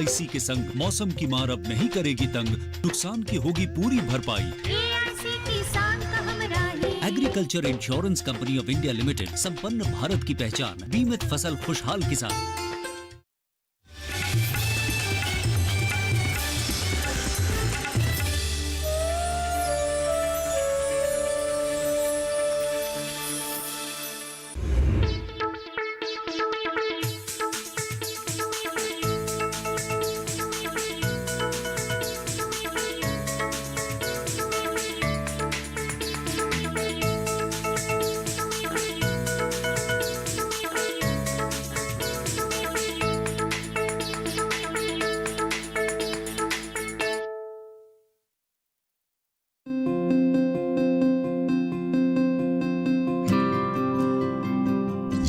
AIC के संग मौसम की मार अब नहीं करेगी तंग, नुकसान की होगी पूरी भरपाई। AIC किसान का हमरा ही। Agriculture insurance company of India limited, संपन्न भारत की पहचान, बीमित फसल खुशहाल किसान।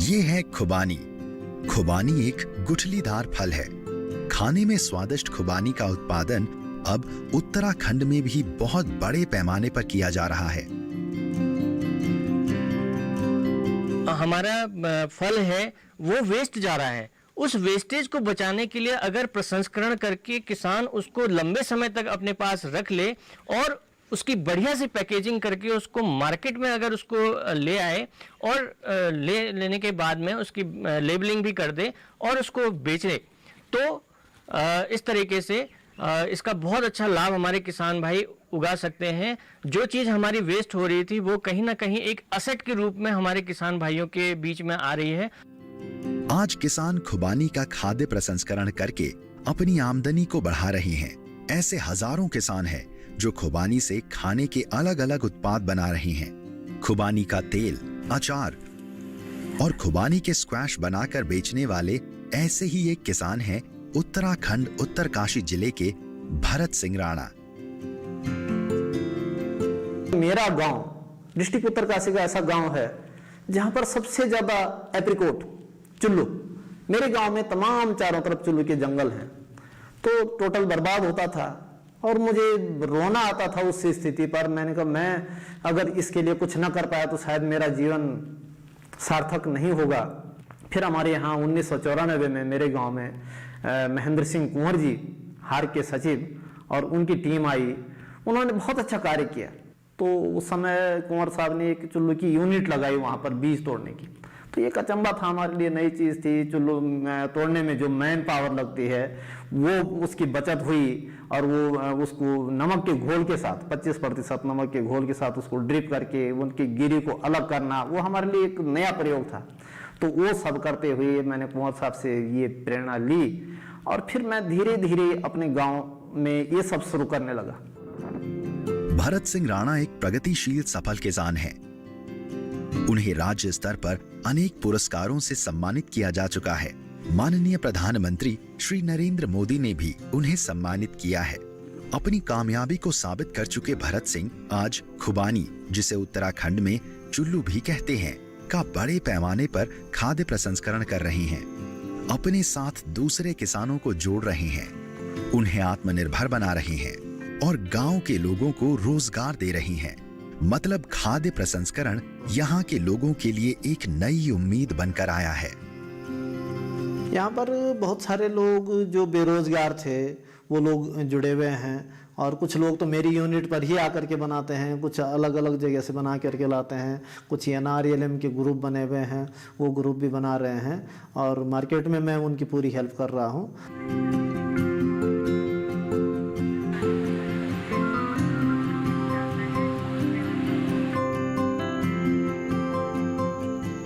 ये है खुबानी। खुबानी एक गुठलीदार फल है। खाने में स्वादिष्ट खुबानी का उत्पादन अब उत्तराखंड में भी बहुत बड़े पैमाने पर किया जा रहा है। हमारा फल है वो वेस्ट जा रहा है, उस वेस्टेज को बचाने के लिए अगर प्रसंस्करण करके किसान उसको लंबे समय तक अपने पास रख ले और उसकी बढ़िया सी पैकेजिंग करके उसको मार्केट में अगर उसको ले आए और लेने के बाद में उसकी लेबलिंग भी कर दे और उसको बेचे, तो इस तरीके से इसका बहुत अच्छा लाभ हमारे किसान भाई उगा सकते हैं। जो चीज़ हमारी वेस्ट हो रही थी वो कहीं ना कहीं एक असेट के रूप में हमारे किसान भाइयों के बीच में आ रही है। आज किसान खुबानी का खाद्य प्रसंस्करण करके अपनी आमदनी को बढ़ा रहे हैं। ऐसे हजारों किसान हैं जो खुबानी से खाने के अलग अलग उत्पाद बना रहे हैं। खुबानी का तेल, अचार और खुबानी के स्क्वैश बनाकर बेचने वाले ऐसे ही एक किसान हैं उत्तराखंड उत्तरकाशी जिले के भरत सिंह राणा। मेरा गांव डिस्ट्रिक्ट उत्तरकाशी का ऐसा गांव है जहां पर सबसे ज्यादा एप्रिकोट, चुल्लू, मेरे गांव में तमाम चारों तरफ चुल्लू के जंगल हैं, तो टोटल बर्बाद होता था और मुझे रोना आता था उस स्थिति पर। मैंने कहा मैं अगर इसके लिए कुछ न कर पाया तो शायद मेरा जीवन सार्थक नहीं होगा। फिर हमारे यहाँ 1994 में मेरे गांव में महेंद्र सिंह कुंवर जी, हार के सचिव, और उनकी टीम आई। उन्होंने बहुत अच्छा कार्य किया। तो उस समय कुंवर साहब ने एक चुल्लू की यूनिट लगाई वहाँ पर बीज तोड़ने की। तो ये कचंबा था हमारे लिए, नई चीज़ थी। चुल्लू तोड़ने में जो मैन पावर लगती है वो उसकी बचत हुई और वो उसको नमक के घोल के साथ 25% नमक के घोल के साथ उसको ड्रिप करके उनकी गिरी को अलग करना, वो हमारे लिए एक नया प्रयोग था। तो वो सब करते हुए मैंने कुंवर साहब से ये प्रेरणा ली और फिर मैं धीरे धीरे अपने गाँव में ये सब शुरू करने लगा। भरत सिंह राणा एक प्रगतिशील सफल किसान हैं। उन्हें राज्य स्तर पर अनेक पुरस्कारों से सम्मानित किया जा चुका है। माननीय प्रधानमंत्री श्री नरेंद्र मोदी ने भी उन्हें सम्मानित किया है। अपनी कामयाबी को साबित कर चुके भरत सिंह आज खुबानी, जिसे उत्तराखंड में चुल्लू भी कहते हैं, का बड़े पैमाने पर खाद्य प्रसंस्करण कर रहे हैं। अपने साथ दूसरे किसानों को जोड़ रहे हैं, उन्हें आत्मनिर्भर बना रहे हैं और गांव के लोगों को रोजगार दे रही हैं। मतलब खाद्य प्रसंस्करण यहाँ के लोगों के लिए एक नई उम्मीद बनकर आया है। यहाँ पर बहुत सारे लोग जो बेरोजगार थे वो लोग जुड़े हुए हैं और कुछ लोग तो मेरी यूनिट पर ही आकर के बनाते हैं, कुछ अलग अलग जगह से बना करके लाते हैं। कुछ NRLM के ग्रुप बने हुए हैं, वो ग्रुप भी बना रहे हैं और मार्केट में मैं उनकी पूरी हेल्प कर रहा हूँ।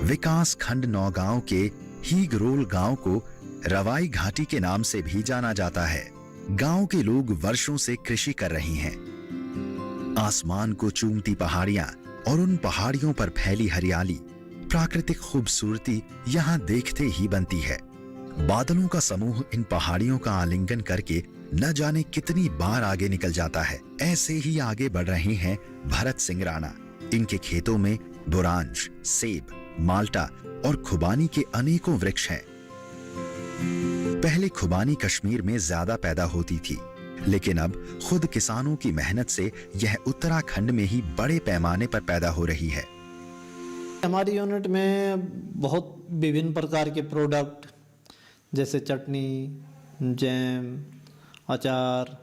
विकास खंड नौगांव के हीगरोल गांव को रवाई घाटी के नाम से भी जाना जाता है। गांव के लोग वर्षों से कृषि कर रही हैं। आसमान को चूमती पहाड़ियां और उन पहाड़ियों पर फैली हरियाली, प्राकृतिक खूबसूरती यहां देखते ही बनती है। बादलों का समूह इन पहाड़ियों का आलिंगन करके न जाने कितनी बार आगे निकल जाता है। ऐसे ही आगे बढ़ रहे हैं भरत सिंह राणा। इनके खेतों में बुरांश, सेब, माल्टा और खुबानी के अनेकों वृक्ष हैं। पहले खुबानी कश्मीर में ज्यादा पैदा होती थी, लेकिन अब खुद किसानों की मेहनत से यह उत्तराखंड में ही बड़े पैमाने पर पैदा हो रही है। हमारी यूनिट में बहुत विभिन्न प्रकार के प्रोडक्ट जैसे चटनी, जैम, अचार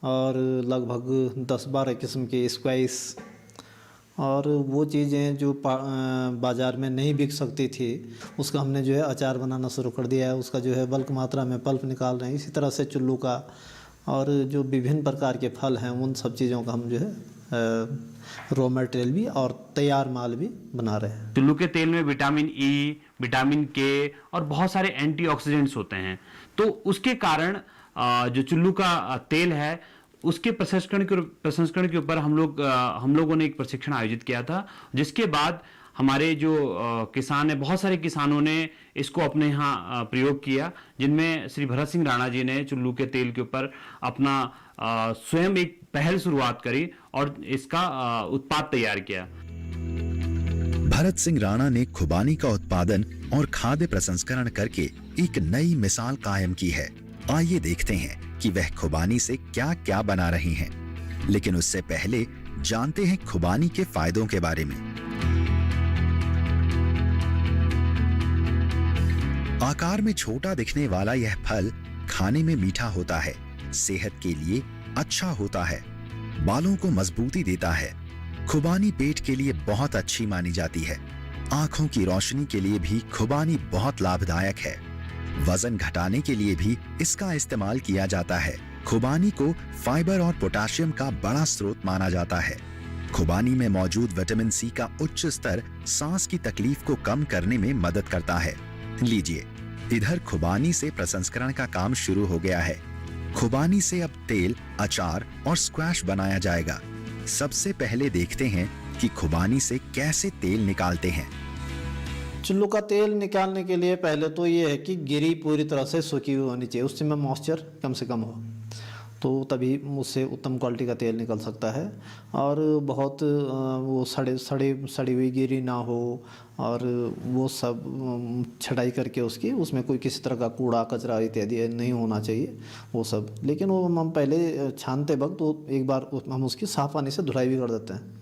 और लगभग 10-12 किस्म के स्क्वाइस और वो चीज़ें जो बाज़ार में नहीं बिक सकती थी उसका हमने जो है अचार बनाना शुरू कर दिया है। उसका जो है बल्क मात्रा में पल्प निकाल रहे हैं। इसी तरह से चुल्लू का और जो विभिन्न प्रकार के फल हैं उन सब चीज़ों का हम जो है रॉ मटेरियल भी और तैयार माल भी बना रहे हैं। चुल्लू के तेल में विटामिन ई, विटामिन के और बहुत सारे एंटीऑक्सीडेंट्स होते हैं, तो उसके कारण जो चुल्लू का तेल है उसके प्रसंस्करण के ऊपर हम लोगों ने एक प्रशिक्षण आयोजित किया था, जिसके बाद हमारे जो किसान हैं, बहुत सारे किसानों ने इसको अपने यहाँ प्रयोग किया, जिनमें श्री भरत सिंह राणा जी ने चुल्लू के तेल के ऊपर अपना स्वयं एक पहल शुरुआत करी और इसका उत्पाद तैयार किया। भरत सिंह राणा ने खुबानी का उत्पादन और खाद्य प्रसंस्करण करके एक नई मिसाल कायम की है। आइए देखते हैं कि वह खुबानी से क्या क्या बना रही हैं। लेकिन उससे पहले जानते हैं खुबानी के फायदों के बारे में। आकार में छोटा दिखने वाला यह फल खाने में मीठा होता है, सेहत के लिए अच्छा होता है, बालों को मजबूती देता है। खुबानी पेट के लिए बहुत अच्छी मानी जाती है। आंखों की रोशनी के लिए भी खुबानी बहुत लाभदायक है। वजन घटाने के लिए भी इसका इस्तेमाल किया जाता है। खुबानी को फाइबर और पोटेशियम का बड़ा स्रोत माना जाता है। खुबानी में मौजूद विटामिन सी का उच्च स्तर सांस की तकलीफ को कम करने में मदद करता है। लीजिए, इधर खुबानी से प्रसंस्करण का काम शुरू हो गया है। खुबानी से अब तेल, अचार और स्क्वैश बनाया जाएगा। सबसे पहले देखते हैं कि खुबानी से कैसे तेल निकालते हैं। चुल्लू का तेल निकालने के लिए पहले तो ये है कि गिरी पूरी तरह से सूखी हुई होनी चाहिए, उसमें मॉइस्चर कम से कम हो, तो तभी उससे उत्तम क्वालिटी का तेल निकल सकता है। और बहुत वो सड़ी हुई गिरी ना हो और वो सब छटाई करके उसमें कोई किसी तरह का कूड़ा कचरा इत्यादि नहीं होना चाहिए वो सब। लेकिन वो हम पहले छानते वक्त तो एक बार हम उसकी साफ पानी से धुलाई भी कर देते हैं।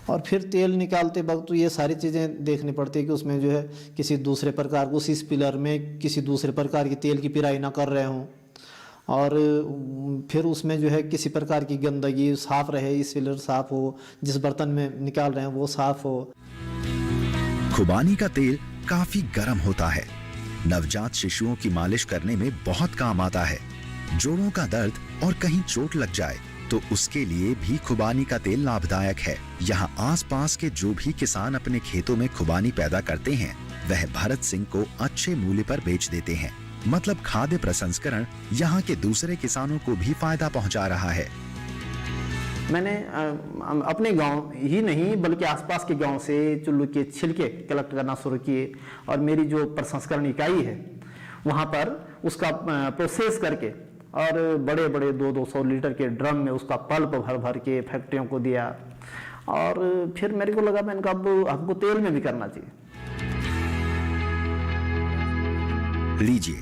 और फिर तेल निकालते वक्त तो ये सारी चीज़ें देखनी पड़ती है कि उसमें जो है किसी दूसरे प्रकार को उसी स्पिलर में किसी दूसरे प्रकार की तेल की पिराई ना कर रहे हों, और फिर उसमें जो है किसी प्रकार की गंदगी साफ रहे, स्पिलर साफ हो, जिस बर्तन में निकाल रहे हैं वो साफ हो। खुबानी का तेल काफी गर्म होता है। नवजात शिशुओं की मालिश करने में बहुत काम आता है। जोड़ों का दर्द और कहीं चोट लग जाए तो उसके लिए भी खुबानी का तेल लाभदायक है। यहाँ आसपास के जो भी किसान अपने खेतों में खुबानी पैदा करते हैं वह भरत सिंह को अच्छे मूल्य पर बेच देते हैं। मतलब खाद्य प्रसंस्करण यहाँ के दूसरे किसानों को भी फायदा पहुँचा रहा है। मैंने अपने गांव ही नहीं बल्कि आसपास के गांव से चुल्लू के छिलके कलेक्ट करना शुरू किए और मेरी जो प्रसंस्करण इकाई है वहाँ पर उसका प्रोसेस करके और बड़े बड़े 200 लीटर के ड्रम में उसका पल्प भर भर के फैक्ट्रियों को दिया। और फिर मेरे को लगा मैंने कहा अब हमको तेल में भी करना चाहिए। लीजिए,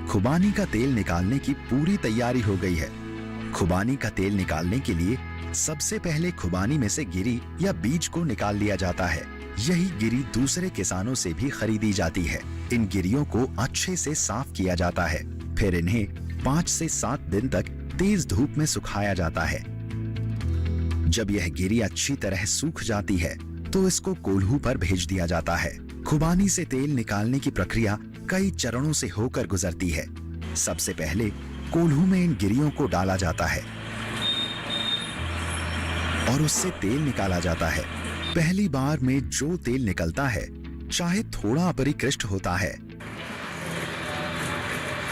खुबानी का तेल निकालने की पूरी तैयारी हो गई है। खुबानी का तेल निकालने के लिए सबसे पहले खुबानी में से गिरी या बीज को निकाल लिया जाता है। यही गिरी दूसरे किसानों से भी खरीदी जाती है। इन गिरियों को अच्छे से साफ किया जाता है। फिर इन्हें 5 से 7 दिन तक तेज धूप में सुखाया जाता है। जब यह गिरी अच्छी तरह सूख जाती है तो इसको कोल्हू पर भेज दिया जाता है। खुबानी से तेल निकालने की प्रक्रिया कई चरणों से होकर गुजरती है। सबसे पहले कोल्हू में इन गिरियों को डाला जाता है और उससे तेल निकाला जाता है। पहली बार में जो तेल निकलता है चाहे थोड़ा अपरिकृष्ट होता है।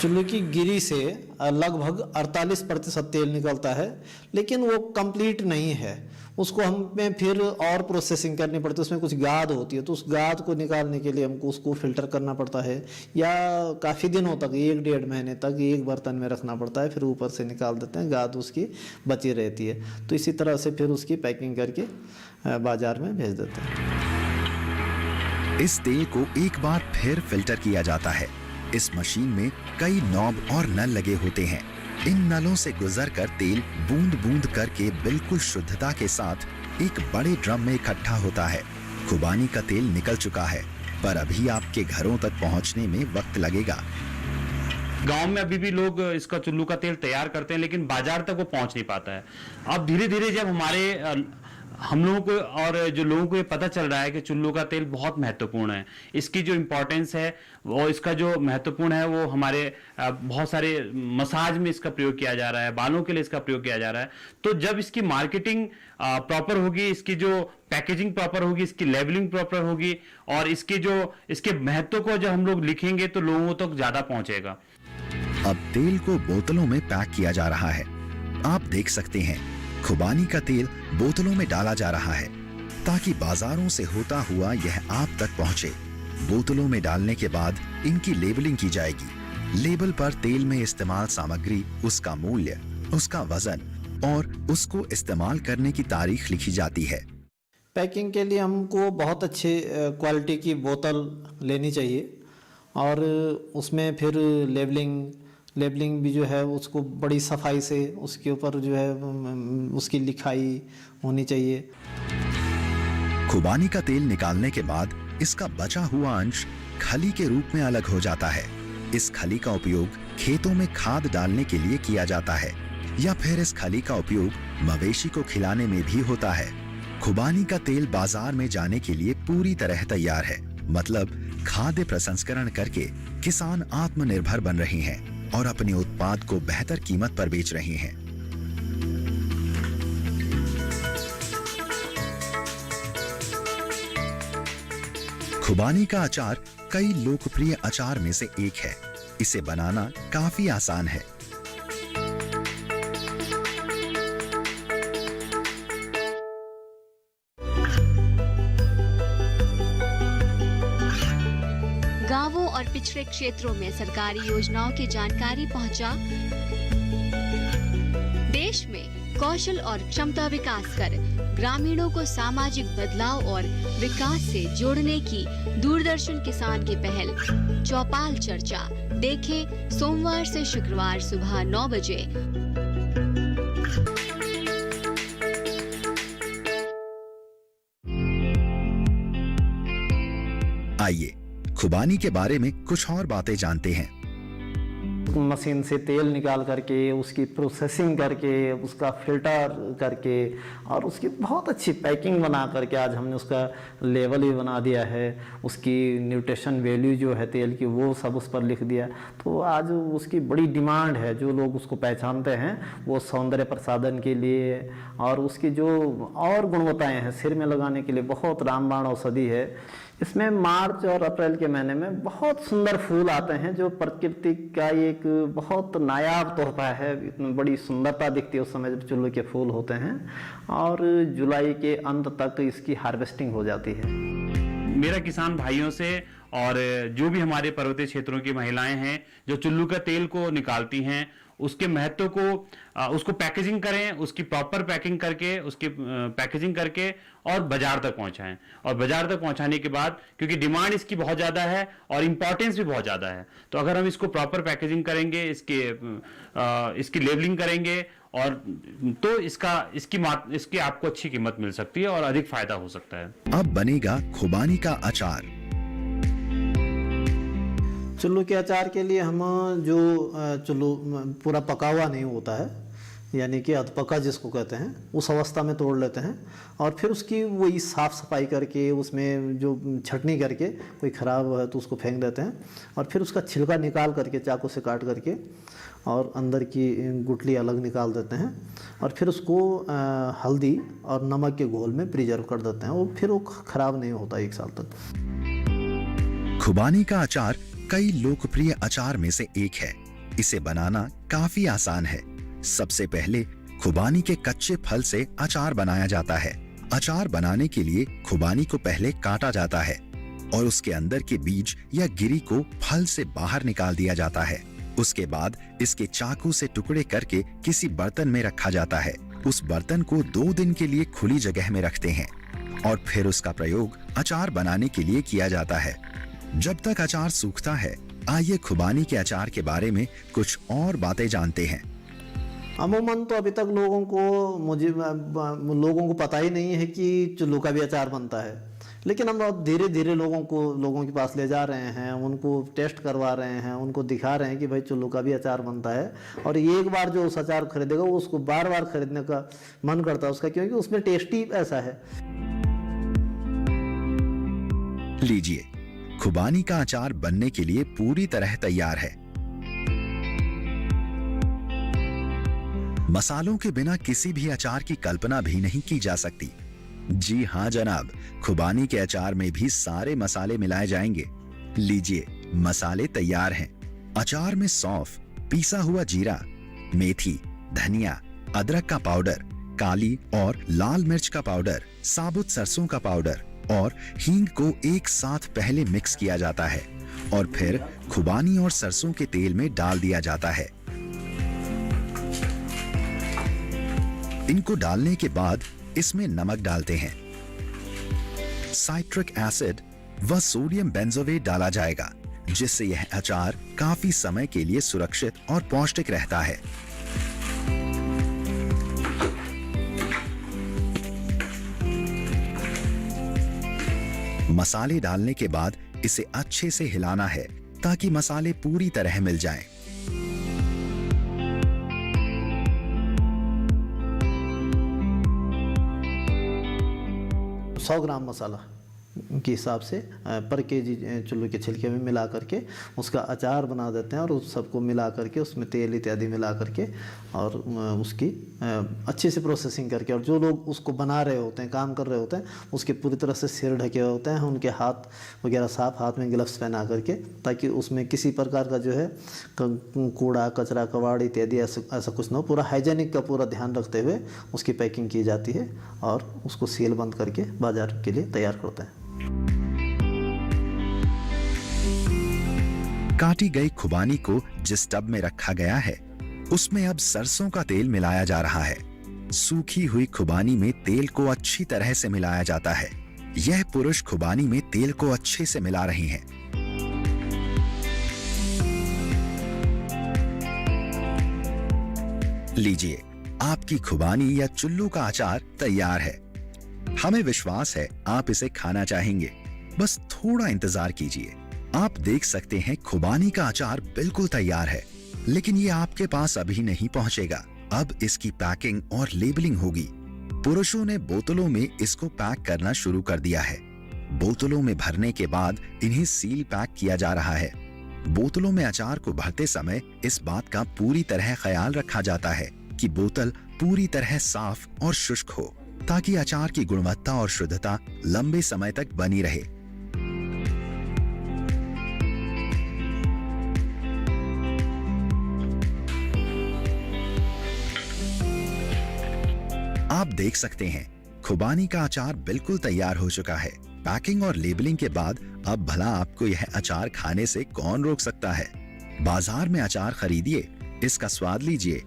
चुल्लू की गिरी से लगभग 48% तेल निकलता है, लेकिन वो कंप्लीट नहीं है। उसको हमें फिर और प्रोसेसिंग करनी पड़ती है। उसमें कुछ गाद होती है तो उस गाद को निकालने के लिए हमको उसको फिल्टर करना पड़ता है या काफ़ी दिनों तक 1-1.5 महीने तक एक बर्तन में रखना पड़ता है। फिर ऊपर से निकाल देते हैं, गाद उसकी बची रहती है। तो इसी तरह से फिर उसकी पैकिंग करके बाजार में भेज देते हैं। इस तेल को एक बार फिर फिल्टर किया जाता है। इस मशीन में कई नॉब और नल लगे होते हैं। इन नलों से गुजरकर तेल बूंद बूंद करके बिल्कुल शुद्धता के साथ एक बड़े ड्रम में इकट्ठा होता है। खुबानी का तेल निकल चुका है, पर अभी आपके घरों तक पहुंचने में वक्त लगेगा। गांव में अभी भी लोग इसका चुल्लू का तेल तैयार करते हैं, लेकिन बाजार तक वो पहुंच नहीं पाता है। अब धीरे धीरे जब हम लोगों को और जो लोगों को ये पता चल रहा है कि चुल्लू का तेल बहुत महत्वपूर्ण है, इसकी जो इम्पोर्टेंस है वो, इसका जो महत्वपूर्ण है वो हमारे बहुत सारे मसाज में इसका प्रयोग किया जा रहा है, बालों के लिए इसका प्रयोग किया जा रहा है। तो जब इसकी मार्केटिंग प्रॉपर होगी, इसकी जो पैकेजिंग प्रॉपर होगी, इसकी लेबलिंग प्रॉपर होगी और इसके महत्व को जब हम लोग लिखेंगे तो लोगों तक ज्यादा पहुंचेगा। अब तेल को बोतलों में पैक किया जा रहा है। आप देख सकते हैं खुबानी का तेल बोतलों में डाला जा रहा है ताकि बाजारों से होता हुआ यह आप तक पहुंचे। बोतलों में डालने के बाद इनकी लेबलिंग की जाएगी। लेबल पर तेल में इस्तेमाल सामग्री, उसका मूल्य, उसका वजन और उसको इस्तेमाल करने की तारीख लिखी जाती है। पैकिंग के लिए हमको बहुत अच्छे क्वालिटी की बोतल लेनी चाहिए और उसमें फिर लेबलिंग भी जो है उसको बड़ी सफाई से उसके ऊपर जो है उसकी लिखाई होनी चाहिए। खुबानी का तेल निकालने के बाद इसका बचा हुआ अंश खली के रूप में अलग हो जाता है। इस खली का उपयोग खेतों में खाद डालने के लिए किया जाता है या फिर इस खली का उपयोग मवेशी को खिलाने में भी होता है। खुबानी का तेल बाजार में जाने के लिए पूरी तरह तैयार है, मतलब खाद्य प्रसंस्करण करके किसान आत्मनिर्भर बन रहे हैं और अपने उत्पाद को बेहतर कीमत पर बेच रहे हैं। खुबानी का अचार कई लोकप्रिय अचार में से एक है। इसे बनाना काफी आसान है। गांवों और पिछड़े क्षेत्रों में सरकारी योजनाओं की जानकारी पहुंचा। देश में कौशल और क्षमता विकास कर ग्रामीणों को सामाजिक बदलाव और विकास से जोड़ने की दूरदर्शन किसान की पहल चौपाल चर्चा देखें सोमवार से शुक्रवार सुबह 9 बजे। आइए खुबानी के बारे में कुछ और बातें जानते हैं। मशीन से तेल निकाल करके उसकी प्रोसेसिंग करके उसका फिल्टर करके और उसकी बहुत अच्छी पैकिंग बना करके आज हमने उसका लेवल भी बना दिया है। उसकी न्यूट्रिशन वैल्यू जो है तेल की वो सब उस पर लिख दिया। तो आज उसकी बड़ी डिमांड है। जो लोग उसको पहचानते हैं वो सौंदर्य प्रसाधन के लिए और उसकी जो और गुणवत्ताएं हैं सिर में लगाने के लिए बहुत रामबाण औषधि है। इसमें मार्च और अप्रैल के महीने में बहुत सुंदर फूल आते हैं जो प्रकृति का एक बहुत नायाब तोहफा है। इतनी बड़ी सुंदरता दिखती है उस समय जब चुल्लू के फूल होते हैं और जुलाई के अंत तक इसकी हार्वेस्टिंग हो जाती है। मेरा किसान भाइयों से और जो भी हमारे पर्वतीय क्षेत्रों की महिलाएं हैं जो चुल्लू का तेल को निकालती हैं उसके महत्व को उसको पैकेजिंग करें, उसकी प्रॉपर पैकिंग करके उसकी पैकेजिंग करके और बाजार तक पहुंचाएं। और बाजार तक पहुंचाने के बाद क्योंकि डिमांड इसकी बहुत ज़्यादा है और इम्पोर्टेंस भी बहुत ज़्यादा है, तो अगर हम इसको प्रॉपर पैकेजिंग करेंगे, इसकी लेबलिंग करेंगे और तो इसकी आपको अच्छी कीमत मिल सकती है और अधिक फायदा हो सकता है। अब बनेगा खुबानी का अचार। चुल्लू के अचार के लिए हम जो चुल्लू पूरा पका हुआ नहीं होता है यानी कि अधपका जिसको कहते हैं उस अवस्था में तोड़ लेते हैं और फिर उसकी वही साफ़ सफाई करके उसमें जो छटनी करके कोई ख़राब है तो उसको फेंक देते हैं और फिर उसका छिलका निकाल करके चाकू से काट करके और अंदर की गुठली अलग निकाल देते हैं और फिर उसको हल्दी और नमक के घोल में प्रिजर्व कर देते हैं और फिर वो ख़राब नहीं होता 1 साल तक। खुबानी का अचार कई लोकप्रिय अचार में से एक है। इसे बनाना काफी आसान है। सबसे पहले खुबानी के कच्चे फल से अचार बनाया जाता है। अचार बनाने के लिए खुबानी को पहले काटा जाता है और उसके अंदर के बीज या गिरी को फल से बाहर निकाल दिया जाता है। उसके बाद इसके चाकू से टुकड़े करके किसी बर्तन में रखा जाता है। उस बर्तन को 2 दिन के लिए खुली जगह में रखते हैं और फिर उसका प्रयोग अचार बनाने के लिए किया जाता है। जब तक अचार सूखता है, आइए खुबानी के अचार के बारे में कुछ और बातें जानते हैं। अमूमन तो अभी तक लोगों को पता ही नहीं है कि चुल्लू का भी अचार बनता है। लेकिन हम अब धीरे धीरे लोगों के पास ले जा रहे हैं, उनको टेस्ट करवा रहे हैं, उनको दिखा रहे हैं कि भाई चुल्लू का भी अचार बनता है। और एक बार जो उस अचार खरीदेगा वो उसको बार बार खरीदने का मन करता है उसका, क्योंकि उसमें टेस्ट ही ऐसा है। लीजिए, खुबानी का अचार बनने के लिए पूरी तरह तैयार है। मसालों के बिना किसी भी अचार की कल्पना भी नहीं की जा सकती। जी हाँ जनाब, खुबानी के अचार में भी सारे मसाले मिलाए जाएंगे। लीजिए, मसाले तैयार हैं। अचार में सौंफ, पीसा हुआ जीरा, मेथी, धनिया, अदरक का पाउडर, काली और लाल मिर्च का पाउडर, साबुत सरसों का पाउडर और हींग को एक साथ पहले मिक्स किया जाता है और फिर खुबानी और सरसों के तेल में डाल दिया जाता है। इनको डालने के बाद इसमें नमक डालते हैं। साइट्रिक एसिड व सोडियम बेंजोएट डाला जाएगा, जिससे यह अचार काफी समय के लिए सुरक्षित और पौष्टिक रहता है। मसाले डालने के बाद इसे अच्छे से हिलाना है ताकि मसाले पूरी तरह मिल जाएं। 100 ग्राम मसाला के हिसाब से पर केजी चुल्लू के छिलके में मिला करके उसका अचार बना देते हैं और उस सबको मिला करके उसमें तेल इत्यादि मिला करके और उसकी अच्छे से प्रोसेसिंग करके, और जो लोग उसको बना रहे होते हैं, काम कर रहे होते हैं, उसके पूरी तरह से सिर ढके हुए होते हैं, उनके हाथ वगैरह साफ, हाथ में ग्लव्स पहना करके, ताकि उसमें किसी प्रकार का जो है कूड़ा कचरा कबाड़ इत्यादि ऐसा कुछ ना हो। पूरा हाइजेनिक का पूरा ध्यान रखते हुए उसकी पैकिंग की जाती है और उसको सील बंद करके बाजार के लिए तैयार करते हैं। काटी गई खुबानी को जिस टब में रखा गया है उसमें अब सरसों का तेल मिलाया जा रहा है। सूखी हुई खुबानी में तेल को अच्छी तरह से मिलाया जाता है। यह पुरुष खुबानी में तेल को अच्छे से मिला रही हैं। लीजिए, आपकी खुबानी या चुल्लू का अचार तैयार है। हमें विश्वास है आप इसे खाना चाहेंगे। बस थोड़ा इंतजार कीजिए। आप देख सकते हैं खुबानी का अचार बिल्कुल तैयार है, लेकिन ये आपके पास अभी नहीं पहुंचेगा। अब इसकी पैकिंग और लेबलिंग होगी। पुरुषों ने बोतलों में इसको पैक करना शुरू कर दिया है। बोतलों में भरने के बाद इन्हें सील पैक किया जा रहा है। बोतलों में अचार को भरते समय इस बात का पूरी तरह ख्याल रखा जाता है कि बोतल पूरी तरह साफ और शुष्क हो, ताकि अचार की गुणवत्ता और शुद्धता लंबे समय तक बनी रहे। आप देख सकते हैं खुबानी का अचार बिल्कुल तैयार हो चुका है। पैकिंग और लेबलिंग के बाद अब भला आपको यह अचार खाने से कौन रोक सकता है। बाजार में अचार खरीदिए, इसका स्वाद लीजिए।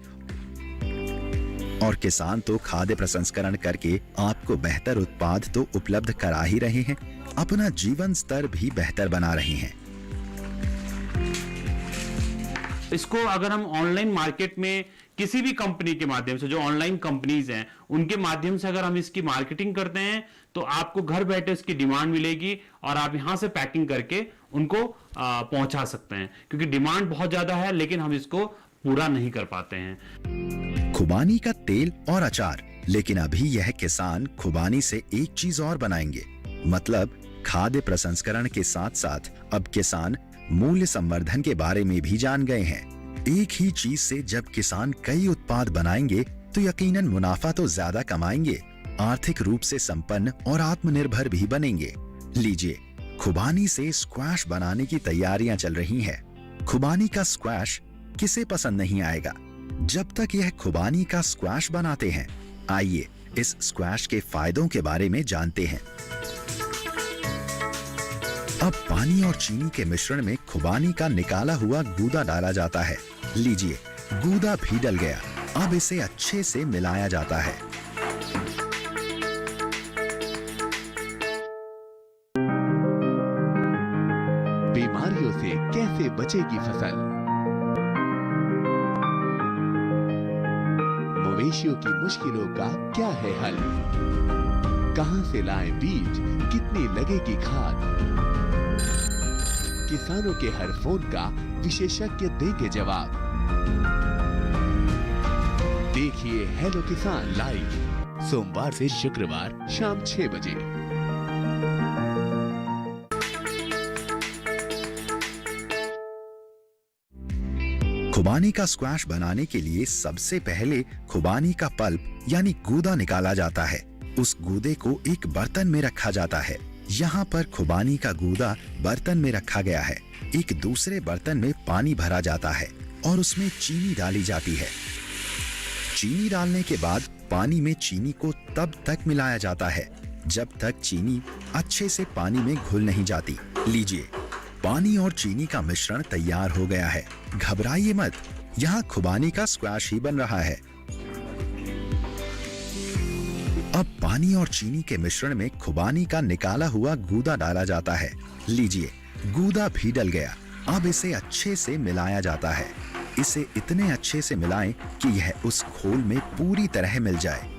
और किसान तो खाद्य प्रसंस्करण करके आपको बेहतर उत्पाद तो उपलब्ध करा ही रहे हैं, अपना जीवन स्तर भी बेहतर बना रहे हैं। इसको अगर हम ऑनलाइन मार्केट में किसी भी कंपनी के माध्यम से, जो ऑनलाइन कंपनीज हैं उनके माध्यम से अगर हम इसकी मार्केटिंग करते हैं तो आपको घर बैठे इसकी डिमांड मिलेगी और आप यहां से पैकिंग करके उनको पहुंचा सकते हैं, क्योंकि डिमांड बहुत ज्यादा है लेकिन हम इसको पूरा नहीं कर पाते हैं। खुबानी का तेल और अचार, लेकिन अभी यह किसान खुबानी से एक चीज और बनाएंगे, मतलब खाद्य प्रसंस्करण के साथ साथ अब किसान मूल्य संवर्धन के बारे में भी जान गए हैं। एक ही चीज से जब किसान कई उत्पाद बनाएंगे तो यकीनन मुनाफा तो ज्यादा कमाएंगे, आर्थिक रूप से संपन्न और आत्मनिर्भर भी बनेंगे। लीजिए, खुबानी से स्क्वैश बनाने की तैयारियां चल रही हैं। खुबानी का स्क्वैश किसे पसंद नहीं आएगा जब तक यह खुबानी का स्क्वैश बनाते हैं। आइए इस स्क्वैश के फायदों के बारे में जानते हैं। अब पानी और चीनी के मिश्रण में खुबानी का निकाला हुआ गूदा डाला जाता है। लीजिए, गूदा भी डल गया। अब इसे अच्छे से मिलाया जाता है। बीमारियों से कैसे बचेगी फसल? मवेशियों की मुश्किलों का क्या है हल? कहां से लाएं बीज, कितनी लगेगी खाद। किसानों के हर फोन का विशेषज्ञ देंगे जवाब। देखिए हेलो किसान लाइव सोमवार से शुक्रवार शाम 6 बजे। खुबानी का स्क्वैश बनाने के लिए सबसे पहले खुबानी का पल्प यानी गूदा निकाला जाता है। उस गूदे को एक बर्तन में रखा जाता है। यहाँ पर खुबानी का गूदा बर्तन में रखा गया है। एक दूसरे बर्तन में पानी भरा जाता है और उसमें चीनी डाली जाती है। चीनी डालने के बाद पानी में चीनी को तब तक मिलाया जाता है जब तक चीनी अच्छे से पानी में घुल नहीं जाती। लीजिए, पानी और चीनी का मिश्रण तैयार हो गया है। घबराइए मत, यहाँ खुबानी का स्क्वैश ही बन रहा है। अब पानी और चीनी के मिश्रण में खुबानी का निकाला हुआ गूदा डाला जाता है। लीजिए, गूदा भी डल गया। अब इसे अच्छे से मिलाया जाता है। इसे इतने अच्छे से मिलाएं कि यह उस घोल में पूरी तरह मिल जाए।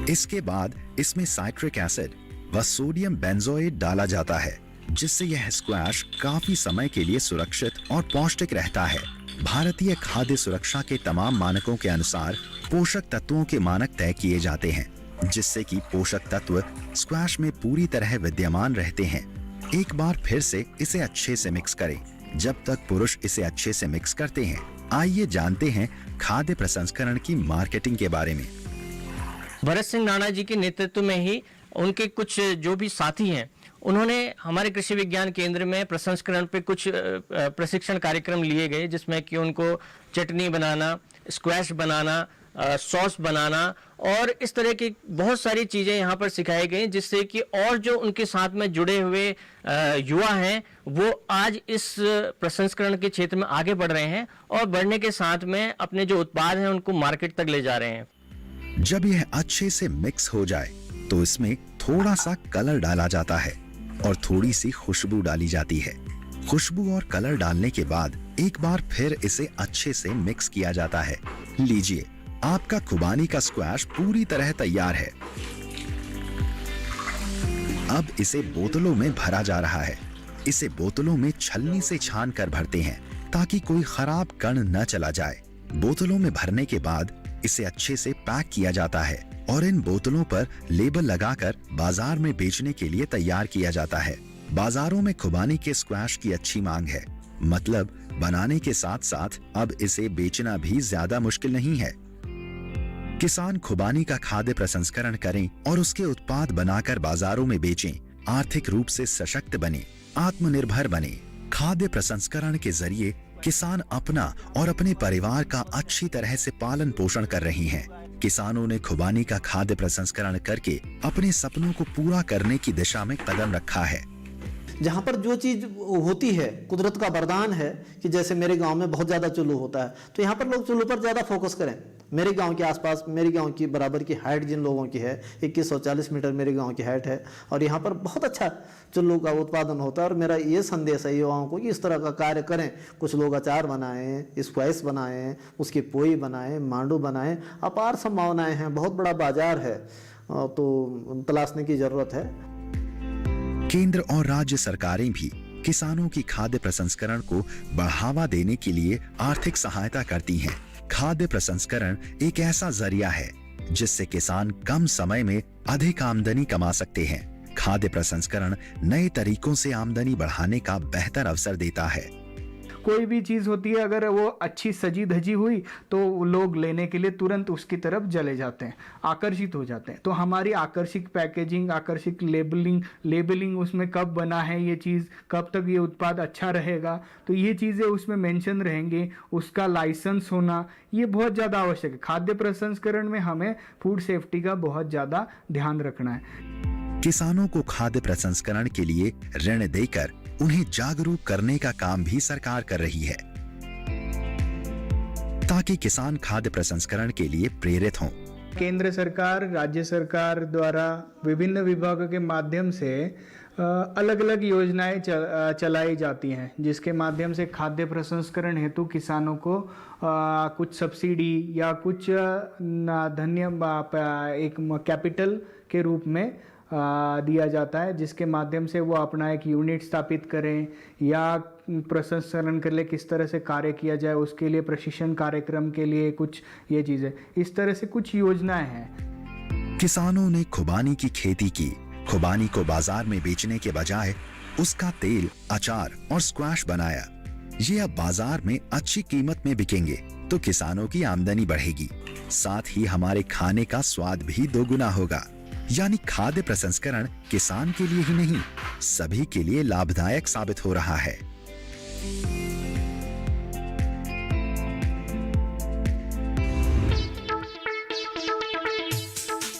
इसके बाद इसमें साइट्रिक एसिड व सोडियम बेंजोएट डाला जाता है, जिससे यह स्क्वैश काफी समय के लिए सुरक्षित और पौष्टिक रहता है। भारतीय खाद्य सुरक्षा के तमाम मानकों के अनुसार पोषक तत्वों के मानक तय किए जाते हैं, जिससे कि पोषक तत्व स्क्वैश में पूरी तरह विद्यमान रहते हैं। एक बार फिर से इसे अच्छे से मिक्स करें। जब तक पुरुष इसे अच्छे से मिक्स करते हैं, आइए जानते हैं खाद्य प्रसंस्करण की मार्केटिंग के बारे में। भरत सिंह राणा जी के नेतृत्व में ही उनके कुछ जो भी साथी हैं, उन्होंने हमारे कृषि विज्ञान केंद्र में प्रसंस्करण पे कुछ प्रशिक्षण कार्यक्रम लिए गए, जिसमें कि उनको चटनी बनाना, स्क्वैश बनाना, सॉस बनाना और इस तरह की बहुत सारी चीज़ें यहाँ पर सिखाई गई, जिससे कि और जो उनके साथ में जुड़े हुए युवा हैं वो आज इस प्रसंस्करण के क्षेत्र में आगे बढ़ रहे हैं और बढ़ने के साथ में अपने जो उत्पाद हैं उनको मार्केट तक ले जा रहे हैं। जब यह अच्छे से मिक्स हो जाए तो इसमें थोड़ा सा कलर डाला जाता है और थोड़ी सी खुशबू डाली जाती है। खुशबू और कलर डालने के बाद एक बार फिर इसे अच्छे से मिक्स किया जाता है। लीजिए, आपका खुबानी का स्क्वैश पूरी तरह तैयार है। अब इसे बोतलों में भरा जा रहा है। इसे बोतलों में छलनी से छान कर भरते हैं ताकि कोई खराब कण न चला जाए। बोतलों में भरने के बाद इसे अच्छे से पैक किया जाता है और इन बोतलों पर लेबल लगाकर बाजार में बेचने के लिए तैयार किया जाता है। बाजारों में खुबानी के स्क्वैश की अच्छी मांग है, मतलब बनाने के साथ साथ अब इसे बेचना भी ज्यादा मुश्किल नहीं है। किसान खुबानी का खाद्य प्रसंस्करण करें और उसके उत्पाद बनाकर बाजारों में बेचें, आर्थिक रूप से सशक्त बने, आत्मनिर्भर बने। खाद्य प्रसंस्करण के जरिए किसान अपना और अपने परिवार का अच्छी तरह से पालन पोषण कर रही हैं। किसानों ने खुबानी का खाद्य प्रसंस्करण करके अपने सपनों को पूरा करने की दिशा में कदम रखा है। जहाँ पर जो चीज़ होती है, कुदरत का वरदान है कि जैसे मेरे गांव में बहुत ज़्यादा चुल्लू होता है, तो यहाँ पर लोग चुल्लू पर ज़्यादा फोकस करें। मेरे गांव के आसपास, मेरे गांव की बराबर की हाइट जिन लोगों की है, 2140 मीटर मेरे गांव की हाइट है और यहाँ पर बहुत अच्छा चुल्लू का उत्पादन होता है। और मेरा ये संदेश है युवाओं को कि इस तरह का कार्य करें। कुछ लोग अचार बनाएं, स्क्वैश बनाएं, उसकी पोई बनाएं, मांडू बनाएं। अपार संभावनाएं हैं, बहुत बड़ा बाजार है, तो तलाशने की ज़रूरत है। केंद्र और राज्य सरकारें भी किसानों की खाद्य प्रसंस्करण को बढ़ावा देने के लिए आर्थिक सहायता करती हैं। खाद्य प्रसंस्करण एक ऐसा जरिया है जिससे किसान कम समय में अधिक आमदनी कमा सकते हैं। खाद्य प्रसंस्करण नए तरीकों से आमदनी बढ़ाने का बेहतर अवसर देता है। कोई भी चीज़ होती है, अगर वो अच्छी सजी धजी हुई तो लोग लेने के लिए तुरंत उसकी तरफ चले जाते हैं, आकर्षित हो जाते हैं। तो हमारी आकर्षक पैकेजिंग, आकर्षक लेबलिंग उसमें कब बना है ये चीज़, कब तक ये उत्पाद अच्छा रहेगा, तो ये चीज़ें उसमें मेंशन रहेंगे। उसका लाइसेंस होना ये बहुत ज़्यादा आवश्यक है। खाद्य प्रसंस्करण में हमें फूड सेफ्टी का बहुत ज़्यादा ध्यान रखना है। किसानों को खाद्य प्रसंस्करण के लिए ऋण देकर उन्हें जागरूक करने का काम भी सरकार कर रही है, ताकि किसान खाद्य प्रसंस्करण के लिए प्रेरित हों। केंद्र सरकार, राज्य सरकार द्वारा विभिन्न विभागों के माध्यम से अलग अलग योजनाएं चलाई जाती हैं, जिसके माध्यम से खाद्य प्रसंस्करण हेतु किसानों को कुछ सब्सिडी या कुछ एक कैपिटल के रूप में दिया जाता है, जिसके माध्यम से वो अपना एक यूनिट स्थापित करें या प्रसंस्करण के लिए किस तरह से कार्य किया जाए उसके लिए प्रशिक्षण कार्यक्रम के लिए कुछ ये चीज़ें, इस तरह से कुछ योजनाएं हैं। किसानों ने खुबानी की खेती की। खुबानी को बाजार में बेचने के बजाय उसका तेल, अचार और स्क्वैश बनाया। ये अब बाजार में अच्छी कीमत में बिकेंगे तो किसानों की आमदनी बढ़ेगी, साथ ही हमारे खाने का स्वाद भी दोगुना होगा। यानी खाद्य प्रसंस्करण किसान के लिए ही नहीं, सभी के लिए लाभदायक साबित हो रहा है।